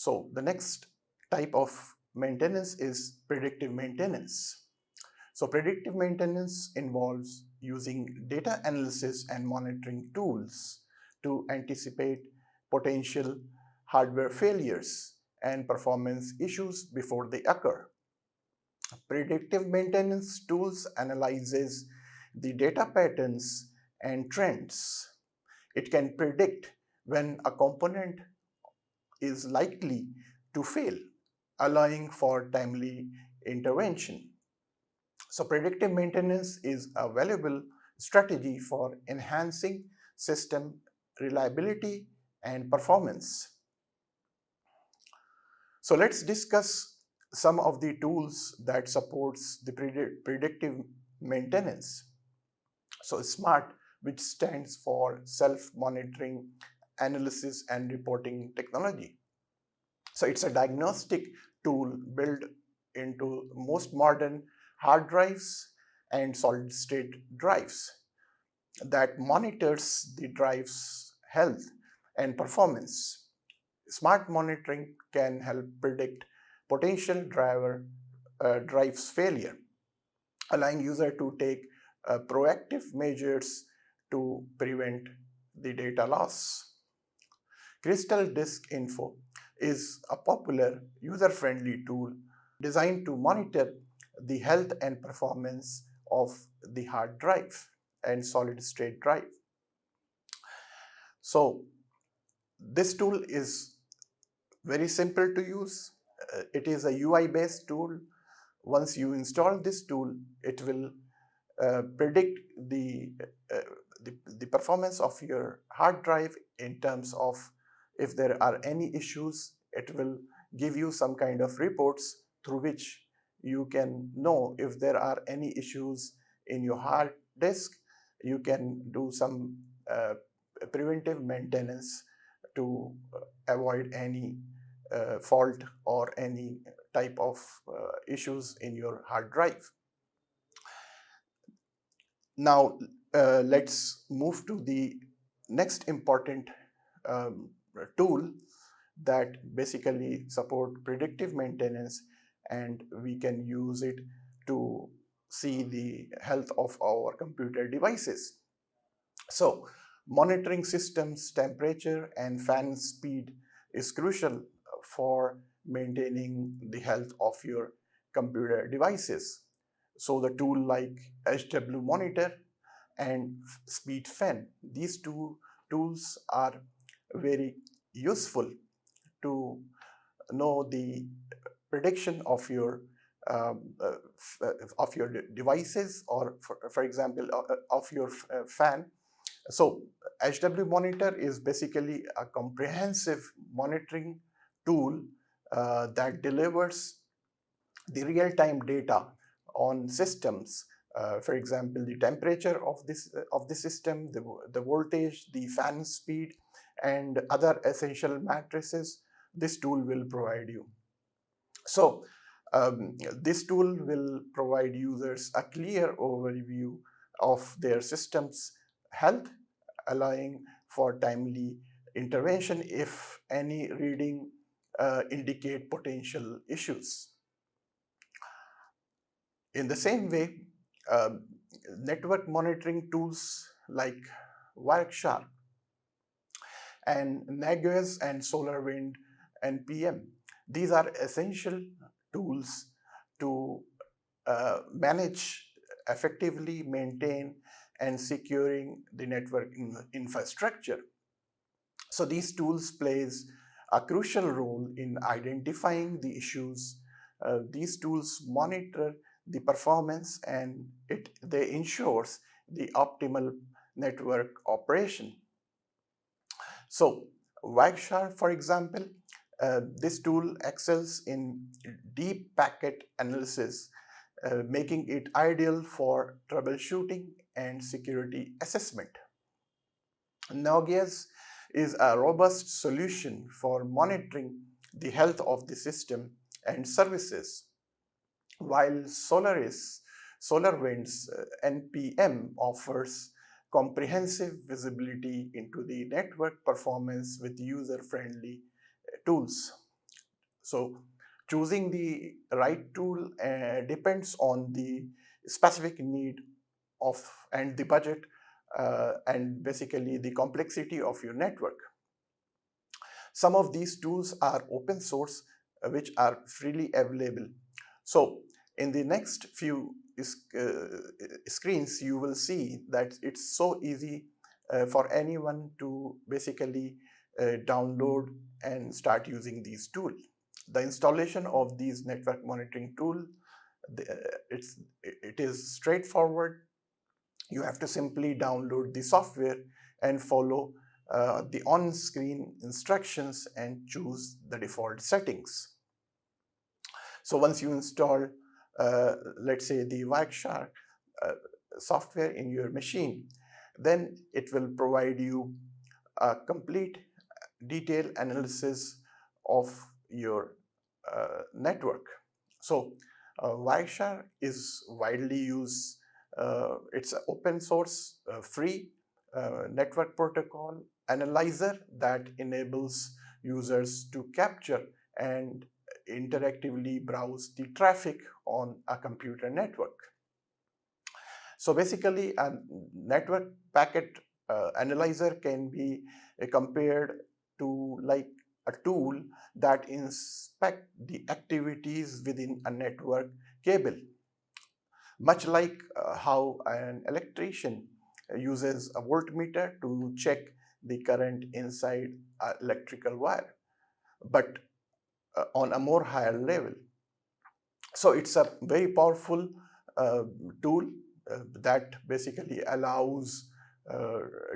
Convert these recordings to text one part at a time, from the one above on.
So the next type of maintenance is predictive maintenance. So predictive maintenance involves using data analysis and monitoring tools to anticipate potential hardware failures and performance issues before they occur. Predictive maintenance tools analyzes the data patterns and trends. It can predict when a component is likely to fail, allowing for timely intervention. So predictive maintenance is a valuable strategy for enhancing system reliability and performance. So let's discuss some of the tools that supports the predictive maintenance. So SMART, which stands for self-monitoring analysis and reporting technology. So it's a diagnostic tool built into most modern hard drives and solid state drives that monitors the drive's health and performance. Smart monitoring can help predict potential drive's failure, allowing user to take proactive measures to prevent the data loss. Crystal Disk Info is a popular user-friendly tool designed to monitor the health and performance of the hard drive and solid state drive. So this tool is very simple to use. It is a UI based tool. Once you install this tool, it will predict the performance of your hard drive in terms of if there are any issues. It will give you some kind of reports through which you can know if there are any issues in your hard disk. You can do some preventive maintenance to avoid any fault or any type of issues in your hard drive. Now let's move to the next important tool that basically support predictive maintenance, and we can use it to see the health of our computer devices. So monitoring systems temperature and fan speed is crucial for maintaining the health of your computer devices. So the tool like HW Monitor and Speed Fan, these two tools are very useful to know the prediction of your devices, or for example of your fan. So HW Monitor is basically a comprehensive monitoring tool that delivers the real-time data on systems. For example, the temperature of the system, the voltage, the fan speed, and other essential matrices. This tool will provide you. So this tool will provide users a clear overview of their system's health, allowing for timely intervention if any reading indicate potential issues. In the same way, network monitoring tools like Wireshark and Nagios and SolarWind NPM, these are essential tools to manage, effectively maintain, and securing the network infrastructure. So these tools plays a crucial role in identifying the issues. These tools monitor the performance, and they ensures the optimal network operation. So Wireshark, for example, this tool excels in deep packet analysis, making it ideal for troubleshooting and security assessment. Nagios is a robust solution for monitoring the health of the system and services, while SolarWind's NPM offers comprehensive visibility into the network performance with user-friendly tools. So choosing the right tool depends on the specific need of and the budget and basically the complexity of your network. Some of these tools are open source, which are freely available. So in the next few screens, you will see that it's so easy for anyone to basically download and start using these tools. The installation of these network monitoring tool, it is straightforward. You have to simply download the software and follow the on-screen instructions and choose the default settings. So once you install, let's say the Wireshark software in your machine, then it will provide you a complete detailed analysis of your network. So Wireshark is widely used. It's an open source, free network protocol analyzer that enables users to capture and interactively browse the traffic on a computer network. So basically, a network packet analyzer can be compared to like a tool that inspect the activities within a network cable, much like how an electrician uses a voltmeter to check the current inside an electrical wire, but on a more higher level. So it's a very powerful tool that basically allows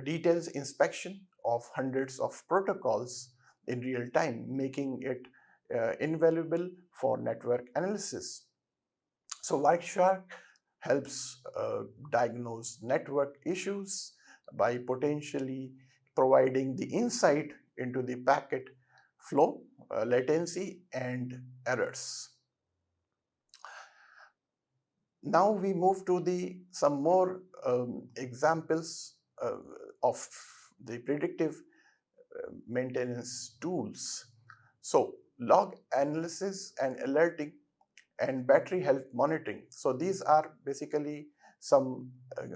details inspection of hundreds of protocols in real time, making it invaluable for network analysis. So Wireshark helps diagnose network issues by potentially providing the insight into the packet flow, latency, and errors. Now we move to some more examples of the predictive maintenance tools. So log analysis and alerting and battery health monitoring. So these are basically some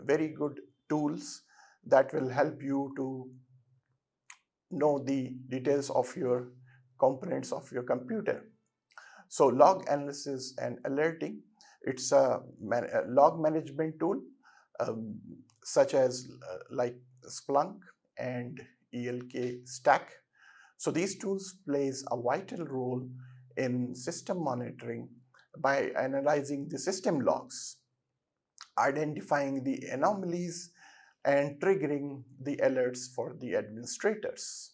very good tools that will help you to know the details of your components of your computer. So log analysis and alerting, it's a log management tool such as like Splunk and ELK Stack. So these tools plays a vital role in system monitoring by analyzing the system logs, identifying the anomalies, and triggering the alerts for the administrators.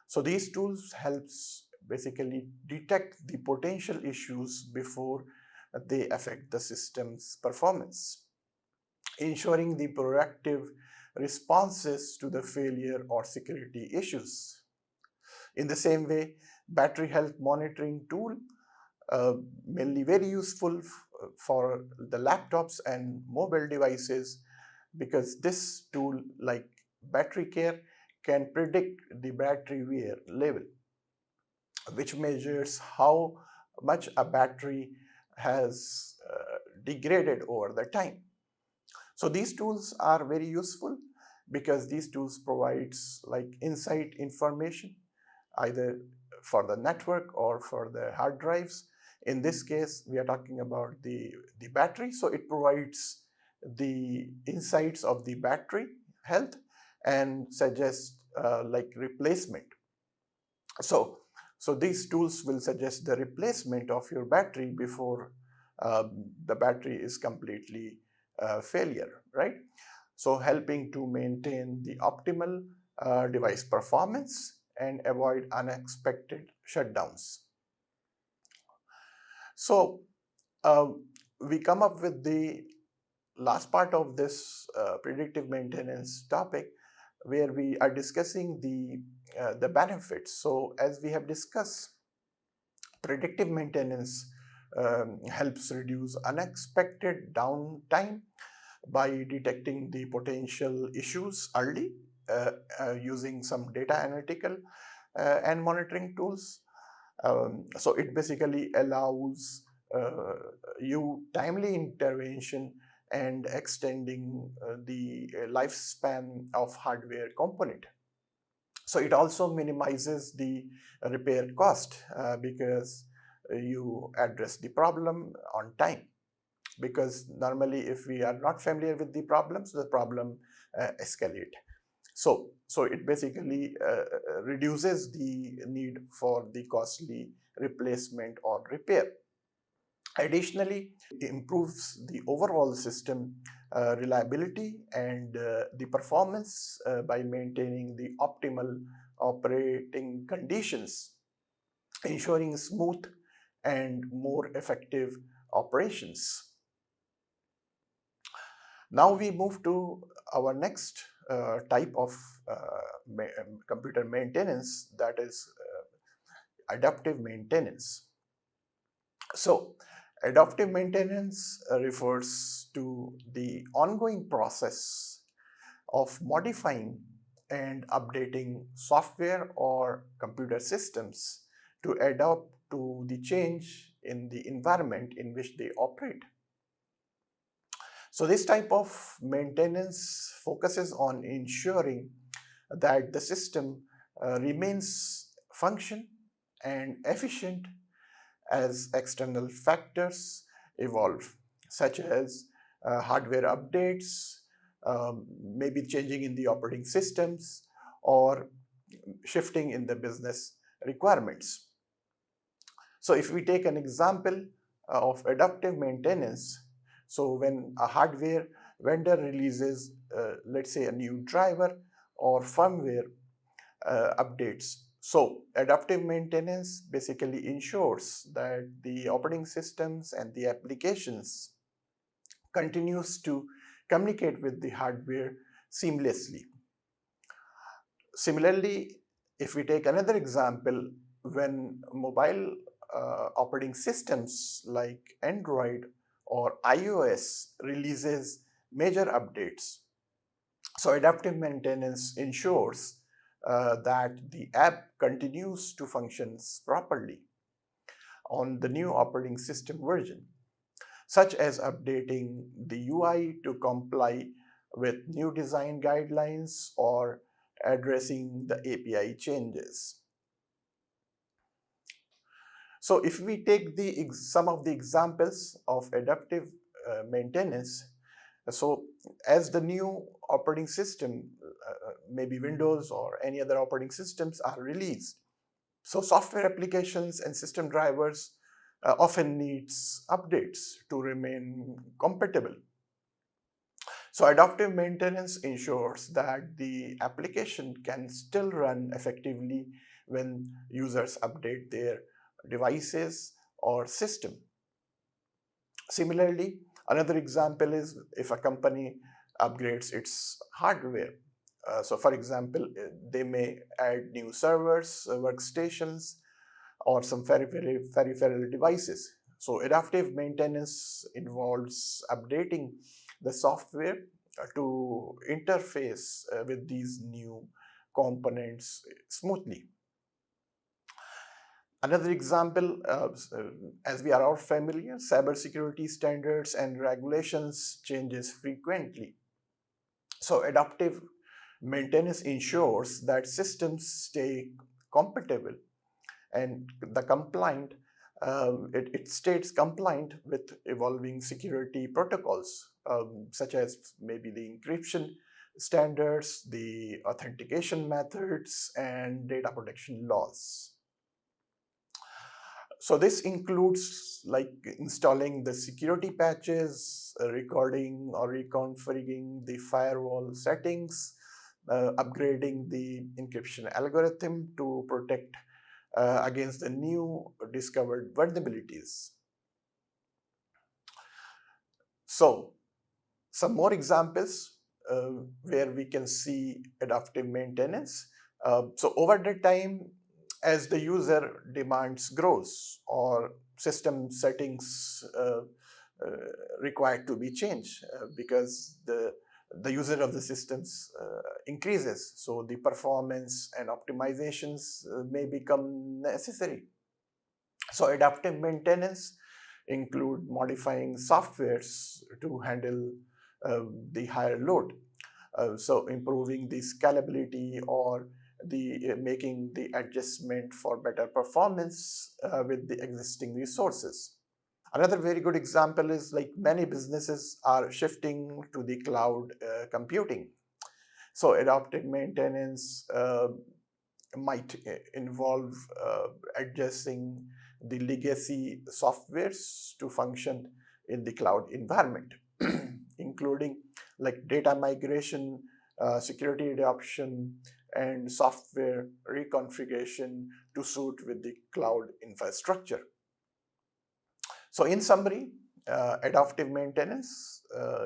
So these tools helps basically detect the potential issues before they affect the system's performance, ensuring the proactive responses to the failure or security issues. In the same way, battery health monitoring tool mainly very useful for the laptops and mobile devices, because this tool like battery care can predict the battery wear level, which measures how much a battery has degraded over the time. So these tools are very useful because these tools provides like insight information either for the network or for the hard drives. In this case, we are talking about the battery. So it provides the insights of the battery health and suggests like replacement. So these tools will suggest the replacement of your battery before the battery is completely failure, right? So helping to maintain the optimal device performance and avoid unexpected shutdowns. So we come up with the last part of this predictive maintenance topic, where we are discussing the benefits. So as we have discussed, predictive maintenance helps reduce unexpected downtime by detecting the potential issues early using some data analytical and monitoring tools. So it basically allows you timely intervention and extending the lifespan of hardware component. So it also minimizes the repair cost because you address the problem on time. Because normally, if we are not familiar with the problems, the problem escalate. So it basically reduces the need for the costly replacement or repair. Additionally, it improves the overall system reliability and the performance by maintaining the optimal operating conditions, ensuring smooth and more effective operations. Now we move to our next type of computer maintenance, that is adaptive maintenance. So, adaptive maintenance refers to the ongoing process of modifying and updating software or computer systems to adapt to the change in the environment in which they operate. So this type of maintenance focuses on ensuring that the system remains function and efficient as external factors evolve, such as hardware updates, maybe changing in the operating systems, or shifting in the business requirements. So if we take an example of adaptive maintenance, so when a hardware vendor releases, let's say, a new driver or firmware updates, so adaptive maintenance basically ensures that the operating systems and the applications continues to communicate with the hardware seamlessly. Similarly, if we take another example, when mobile operating systems like Android or iOS releases major updates, so adaptive maintenance ensures that the app continues to function properly on the new operating system version, such as updating the UI to comply with new design guidelines or addressing the API changes. So if we take some of the examples of adaptive maintenance, so as the new operating system, maybe Windows or any other operating systems are released, so software applications and system drivers often needs updates to remain compatible. So adaptive maintenance ensures that the application can still run effectively when users update their devices or system. Similarly, another example is if a company upgrades its hardware. So for example, they may add new servers, workstations, or some peripheral devices. So adaptive maintenance involves updating the software to interface with these new components smoothly. Another example, as we are all familiar, cybersecurity standards and regulations changes frequently. So adaptive maintenance ensures that systems stay compatible and the compliant, it stays compliant with evolving security protocols, such as maybe the encryption standards, the authentication methods, and data protection laws. So this includes like installing the security patches, recording or reconfiguring the firewall settings, upgrading the encryption algorithm to protect against the new discovered vulnerabilities. So some more examples where we can see adaptive maintenance. So over the time, as the user demands grows or system settings required to be changed because the user of the systems increases, so the performance and optimizations may become necessary. So adaptive maintenance include modifying softwares to handle the higher load. So improving the scalability or the making the adjustment for better performance with the existing resources. Another very good example is like many businesses are shifting to the cloud computing. So adaptive maintenance might involve adjusting the legacy softwares to function in the cloud environment, including like data migration, security adoption, and software reconfiguration to suit with the cloud infrastructure. So, in summary, adaptive maintenance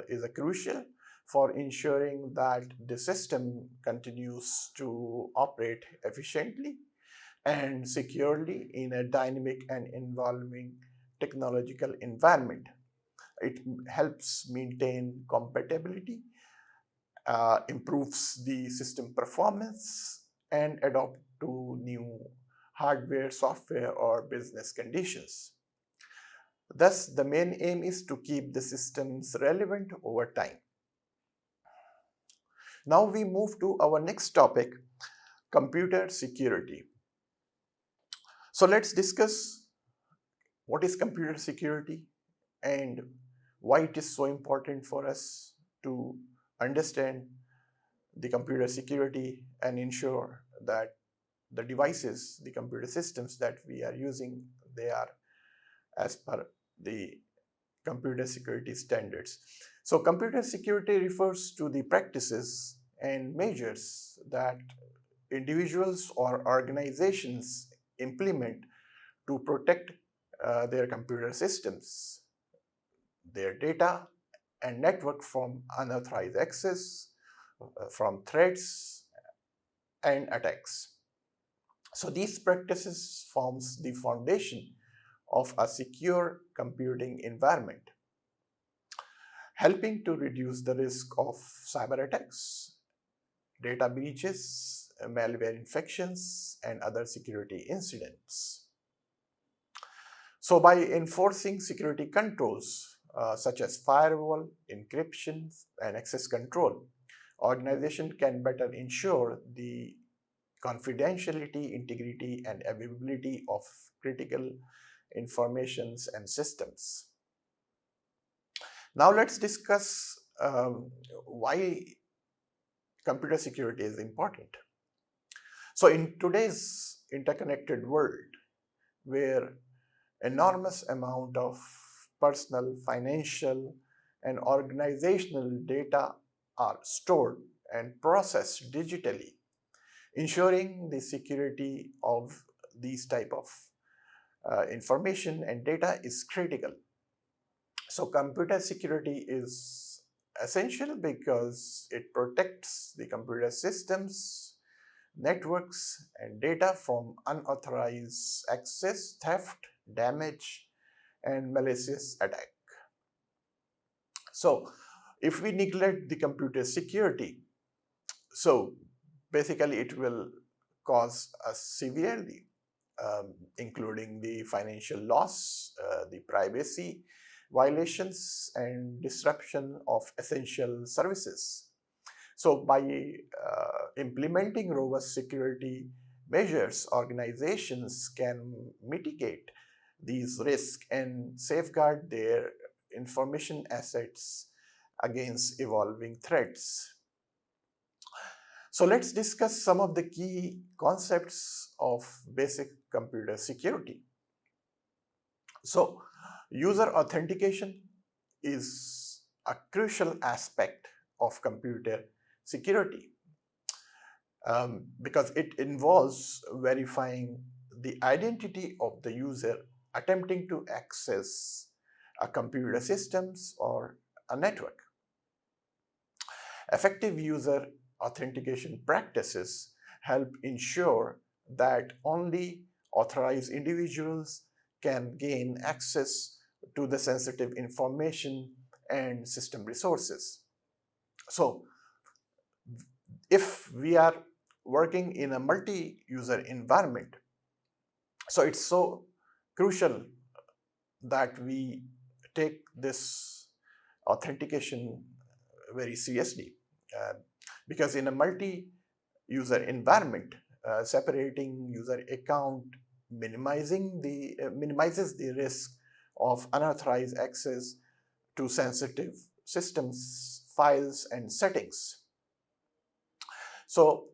is a crucial for ensuring that the system continues to operate efficiently and securely in a dynamic and evolving technological environment. It helps maintain compatibility, improves the system performance, and adapt to new hardware, software, or business conditions. Thus, the main aim is to keep the systems relevant over time. Now we move to our next topic, computer security. So let's discuss what is computer security and why it is so important for us to understand the computer security and ensure that the devices, the computer systems that we are using, they are as per the computer security standards. So computer security refers to the practices and measures that individuals or organizations implement to protect their computer systems, their data, and network from unauthorized access, from threats and attacks. So these practices forms the foundation of a secure computing environment, helping to reduce the risk of cyber attacks, data breaches, malware infections, and other security incidents. So by enforcing security controls such as firewall, encryption, and access control, organization can better ensure the confidentiality, integrity, and availability of critical informations and systems. Now let's discuss why computer security is important. So in today's interconnected world, where enormous amount of personal, financial, and organizational data are stored and processed digitally, ensuring the security of these type of information and data is critical. So computer security is essential because it protects the computer systems, networks, and data from unauthorized access, theft, damage, and malicious attack. So if we neglect the computer security, so basically it will cause us severely, including the financial loss, the privacy violations, and disruption of essential services. So by implementing robust security measures, organizations can mitigate these risks and safeguard their information assets against evolving threats. So let's discuss some of the key concepts of basic computer security. So user authentication is a crucial aspect of computer security because it involves verifying the identity of the user attempting to access a computer systems or a network. Effective user authentication practices help ensure that only authorized individuals can gain access to the sensitive information and system resources. So, if we are working in a multi-user environment, so it's so crucial that we take this authentication very seriously, uh, because in a multi-user environment, separating user account minimizes the risk of unauthorized access to sensitive systems, files, and settings. So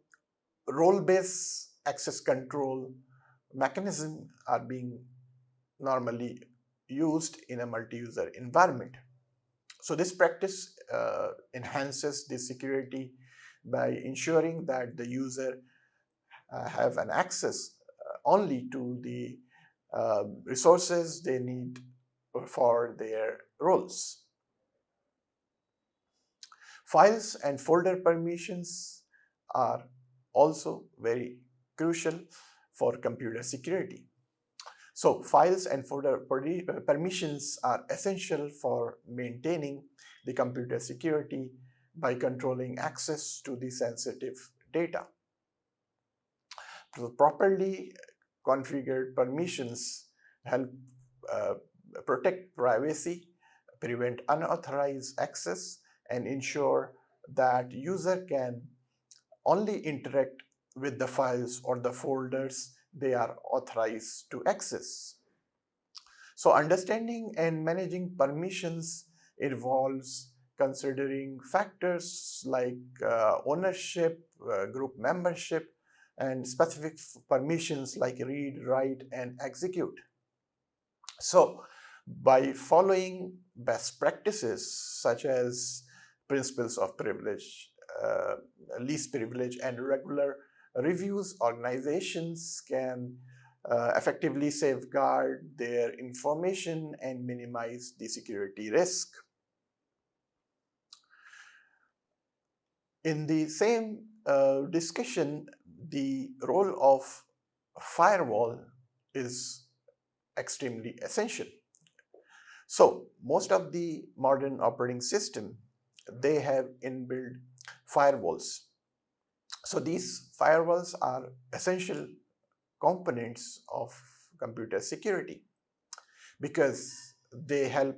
role-based access control mechanisms are being normally used in a multi-user environment. So this practice enhances the security by ensuring that the user have an access only to the resources they need for their roles. Files and folder permissions are also very crucial for computer security. So files and folder permissions are essential for maintaining the computer security by controlling access to the sensitive data. So properly configured permissions help protect privacy, prevent unauthorized access, and ensure that user can only interact with the files or the folders they are authorized to access. So understanding and managing permissions involves considering factors like ownership, group membership, and specific permissions like read, write, and execute. So by following best practices such as principles of privilege, least privilege, and regular reviews, organizations can effectively safeguard their information and minimize the security risk. In the same discussion, the role of firewall is extremely essential. So most of the modern operating system, they have inbuilt firewalls. So these firewalls are essential components of computer security because they help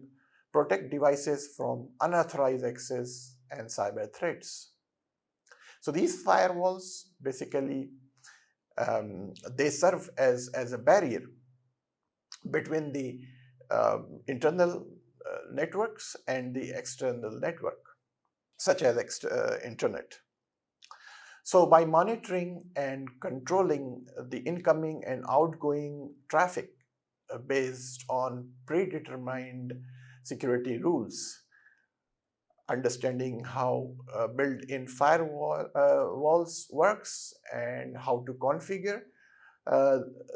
protect devices from unauthorized access and cyber threats. So these firewalls basically they serve as a barrier between the internal networks and the external network, such as internet. So by monitoring and controlling the incoming and outgoing traffic based on predetermined security rules, understanding how built-in firewalls works and how to configure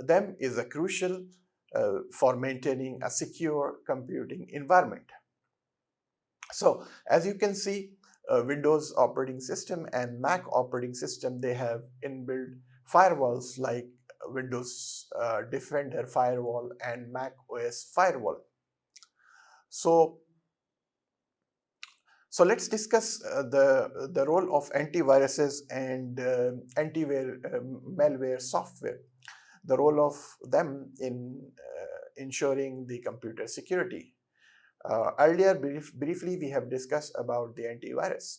them is a crucial for maintaining a secure computing environment. So as you can see, Windows operating system and Mac operating system, they have inbuilt firewalls like Windows Defender firewall and Mac OS firewall. So let's discuss the role of antiviruses and malware software, the role of them in ensuring the computer security. Earlier, briefly, we have discussed about the antivirus.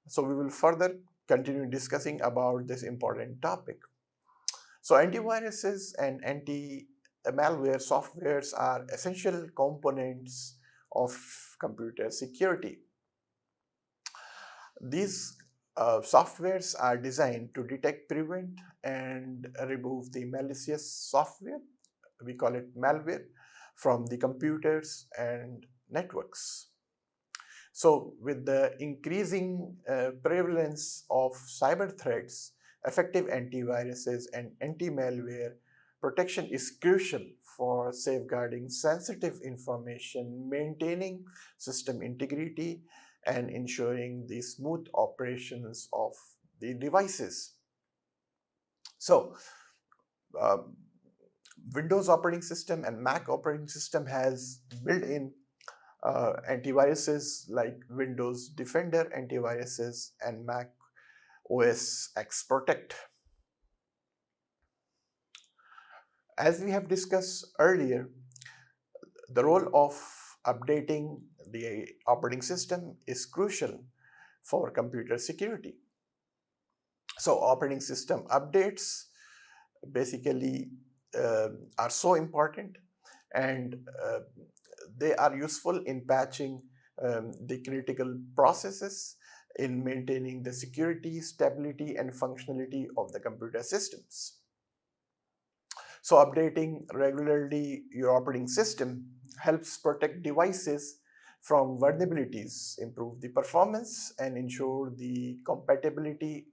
So we will further continue discussing about this important topic. So antiviruses and anti-malware softwares are essential components of computer security. These softwares are designed to detect, prevent, and remove the malicious software, we call it malware, from the computers and networks. So with the increasing prevalence of cyber threats, effective antiviruses and anti-malware protection is crucial for safeguarding sensitive information, maintaining system integrity, and ensuring the smooth operations of the devices. So Windows operating system and Mac operating system has built-in antiviruses like Windows Defender antiviruses and Mac OS X Protect. As we have discussed earlier, the role of updating the operating system is crucial for computer security. So operating system updates basically are so important, and they are useful in patching the critical processes, in maintaining the security, stability, and functionality of the computer systems. So updating regularly your operating system helps protect devices from vulnerabilities, improve the performance, and ensure the compatibility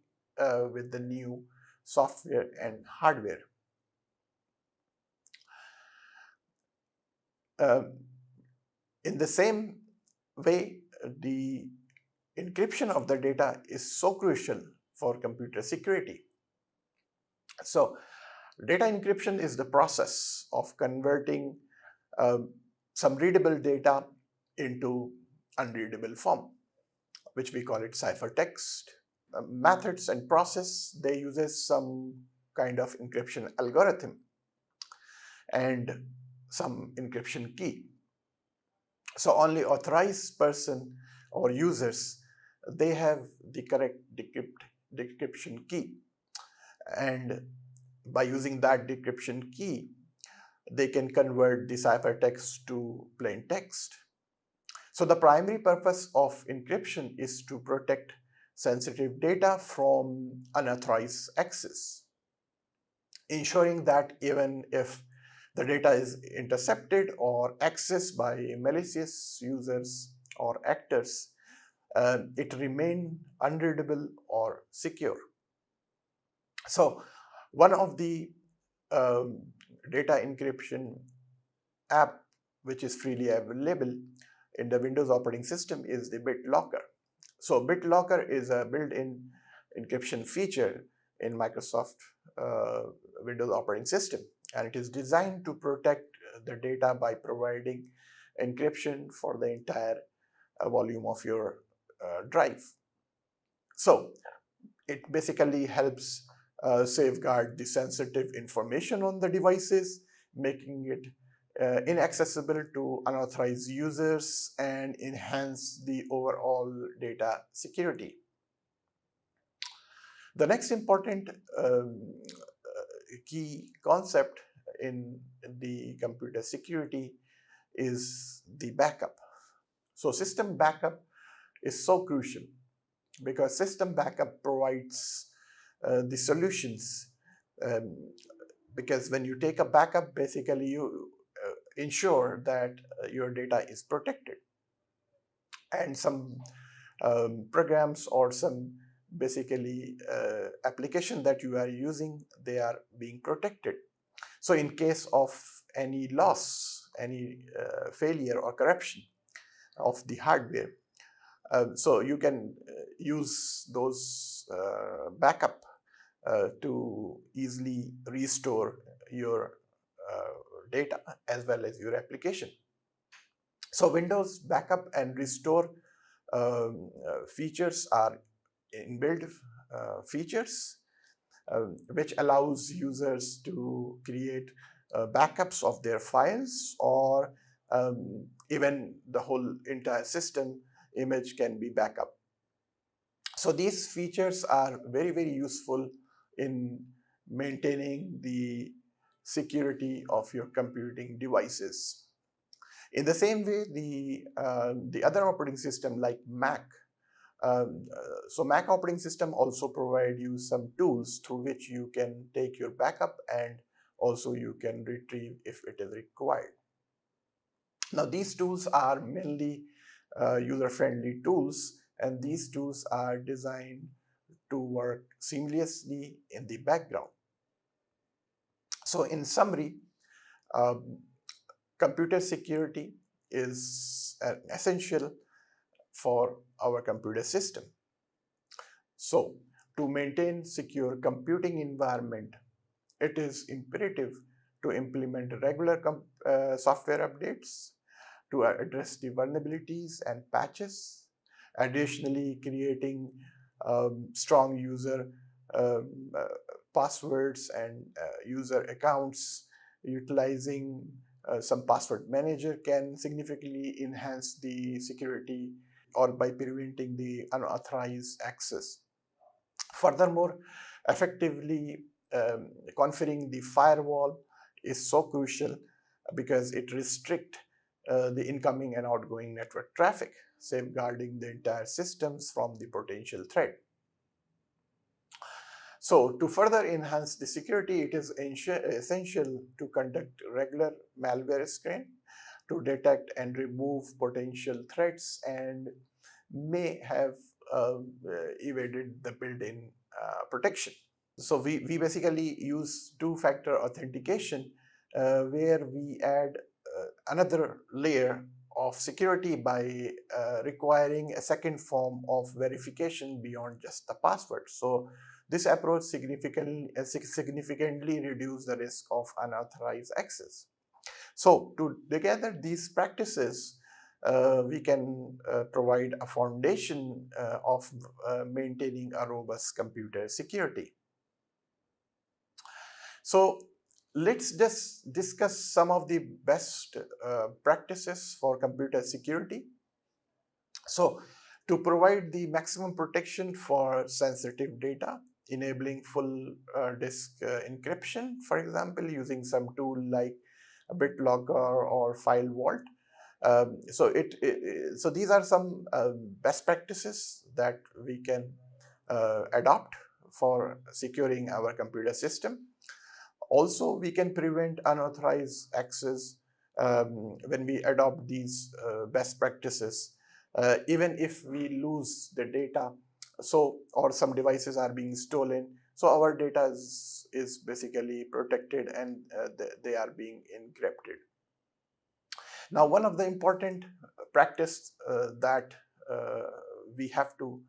with the new software and hardware. Uh, in the same way, the encryption of the data is so crucial for computer security. So, data encryption is the process of converting um, some readable data into unreadable form, which we call it ciphertext. Methods and process, they uses some kind of encryption algorithm and some encryption key. So only authorized person or users, they have the correct decryption key, and by using that decryption key, they can convert the ciphertext to plain text. So the primary purpose of encryption is to protect sensitive data from unauthorized access, ensuring that even if the data is intercepted or accessed by malicious users or actors, it remain unreadable or secure. So one of the um, data encryption app which is freely available in the Windows operating system is the BitLocker. So BitLocker is a built-in encryption feature in Microsoft uh, Windows operating system, and it is designed to protect the data by providing encryption for the entire volume of your drive. So it basically helps safeguard the sensitive information on the devices, making it inaccessible to unauthorized users and enhance the overall data security. The next important key concept in the computer security is the backup. So system backup is so crucial because system backup provides the solutions, um, because when you take a backup, basically you ensure that your data is protected, and some programs or some basically application that you are using, they are being protected. So in case of any loss, any failure or corruption of the hardware, so you can use those backup to easily restore your data as well as your application. So Windows backup and restore features are inbuilt features which allows users to create backups of their files, or even the whole entire system image can be backup. So these features are very useful in maintaining the security of your computing devices. In the same way, the other operating system like Mac, so Mac operating system also provide you some tools through which you can take your backup, and also you can retrieve if it is required. Now these tools are mainly user-friendly tools, and these tools are designed to work seamlessly in the background. So in summary, um, computer security is essential for our computer system. So to maintain secure computing environment, it is imperative to implement regular software updates to address the vulnerabilities and patches. Additionally, creating strong user um, uh, passwords and user accounts utilizing some password manager can significantly enhance the security or by preventing the unauthorized access. Furthermore, effectively conferring the firewall is so crucial because it restricts the incoming and outgoing network traffic, safeguarding the entire systems from the potential threat. So, to further enhance the security, it is essential to conduct regular malware scan to detect and remove potential threats and may have evaded the built-in protection. So we basically use two-factor authentication where we add another layer of security by requiring a second form of verification beyond just the password. So this approach significantly reduces the risk of unauthorized access. So together these practices, we can provide a foundation of maintaining a robust computer security. So let's just discuss some of the best practices for computer security. So to provide the maximum protection for sensitive data, enabling full disk encryption, for example, using some tool like BitLocker or FileVault. So these are some best practices that we can adopt for securing our computer system. Also, we can prevent unauthorized access when we adopt these best practices, even if we lose the data, or some devices are being stolen. So our data is basically protected and they are being encrypted. Now, one of the important practice that we have to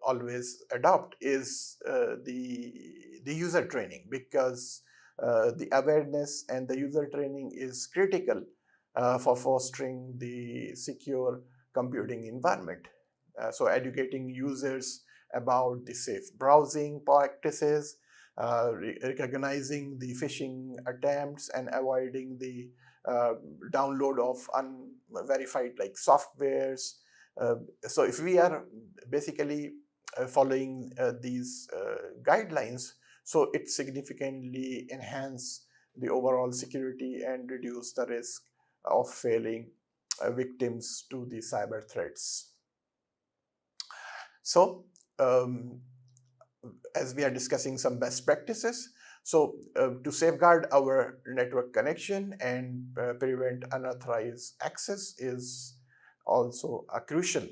always adopt is the user training, because the awareness and the user training is critical for fostering the secure computing environment. So educating users about the safe browsing practices, recognizing the phishing attempts and avoiding the download of unverified like softwares. So if we are basically following these guidelines, so it significantly enhance the overall security and reduce the risk of failing victims to the cyber threats. So as we are discussing some best practices, so to safeguard our network connection and prevent unauthorized access is also a crucial.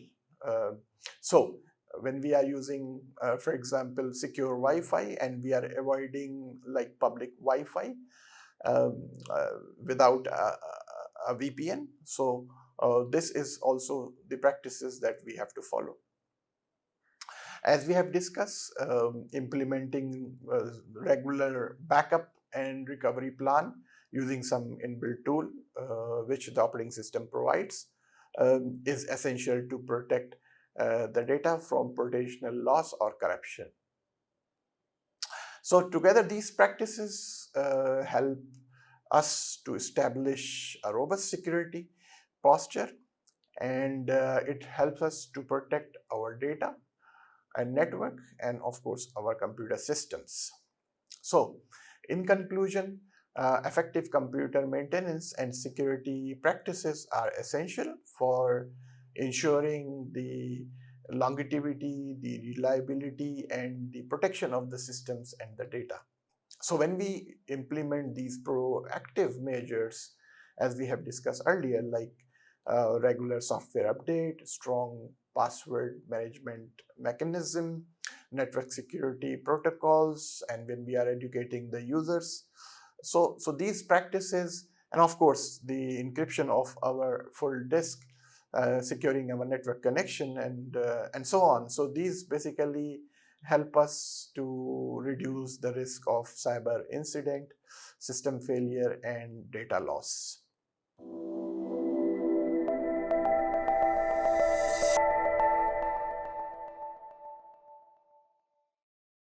So when we are using, for example, secure Wi-Fi, and we are avoiding like public Wi-Fi without a VPN, so this is also the practices that we have to follow. As we have discussed, implementing regular backup and recovery plan using some inbuilt tool which the operating system provides is essential to protect the data from potential loss or corruption. So together these practices help us to establish a robust security posture, and it helps us to protect our data and network and of course our computer systems. So in conclusion, effective computer maintenance and security practices are essential for ensuring the longevity, the reliability, and the protection of the systems and the data. So when we implement these proactive measures, as we have discussed earlier, like regular software update, strong password management mechanism, network security protocols, and when we are educating the users, so these practices, and of course the encryption of our full disk, securing our network connection, and so on. So these basically help us to reduce the risk of cyber incident, system failure, and data loss.